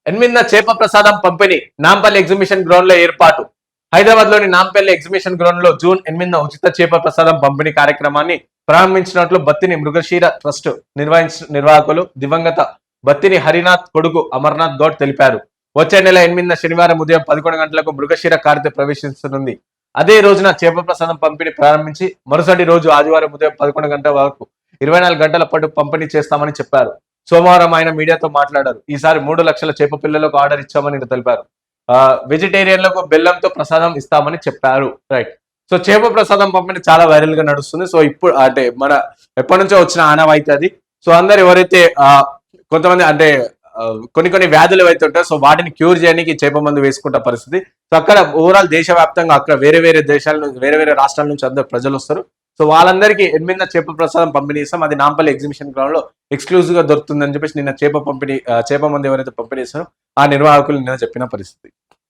ఎనిమిదిన చేప ప్రసాదం పంపిణీ నాంపల్లి ఎగ్జిబిషన్ గ్రౌండ్ లో ఏర్పాటు. హైదరాబాద్ లోని నాంపల్లి ఎగ్జిబిషన్ గ్రౌండ్ లో జూన్ 8న ఉచిత చేప ప్రసాదం పంపిణీ కార్యక్రమాన్ని ప్రారంభించినట్లు బత్తిని మృగశీర ట్రస్ట్ నిర్వాహకులు దివంగత బత్తిని హరినాథ్ కొడుకు అమర్నాథ్ గౌడ్ తెలిపారు. వచ్చే నెల 8న శనివారం ఉదయం 11 గంటలకు మృగశీర కార్తె ప్రవేశించనుంది. అదే రోజున చేప ప్రసాదం పంపిణీ ప్రారంభించి మరుసటి రోజు ఆదివారం ఉదయం 11 గంటల వరకు 24 గంటల పాటు పంపిణీ చేస్తామని చెప్పారు. సోమవారం ఆయన మీడియాతో మాట్లాడారు. ఈసారి 3 లక్షల చేప పిల్లలకు ఆర్డర్ ఇచ్చామని తెలిపారు. వెజిటేరియన్లకు బెల్లంతో ప్రసాదం ఇస్తామని చెప్పారు. రైట్. సో చేప ప్రసాదం పంపిణీ చాలా వైరల్ గా నడుస్తుంది. సో ఇప్పుడు అంటే మన ఎప్పటి నుంచో వచ్చిన ఆనవాయితీ అది. సో అందరు ఎవరైతే కొంతమంది అంటే కొన్ని వ్యాధులు ఏవైతే ఉంటాయో సో వాటిని క్యూర్ చేయడానికి చేప మందు వేసుకుంటే పరిస్థితి. సో అక్కడ ఓవరాల్ దేశవ్యాప్తంగా అక్కడ వేరే దేశాల నుంచి వేరే రాష్ట్రాల నుంచి అందరు ప్రజలు వస్తారు. సో వాళ్ళందరికీ 8న చేప ప్రసాదం పంపిణీ ఇస్తాం. అది నాంపల్లి ఎగ్జిబిషన్ గ్రౌండ్ లో ఎక్స్క్లూజివ్ గా దొరుకుతుందని చెప్పేసి నిన్న చేప మంది ఎవరైతే పంపిణీ ఇస్తారో ఆ నిర్వాహకులు నిన్న చెప్పిన పరిస్థితి.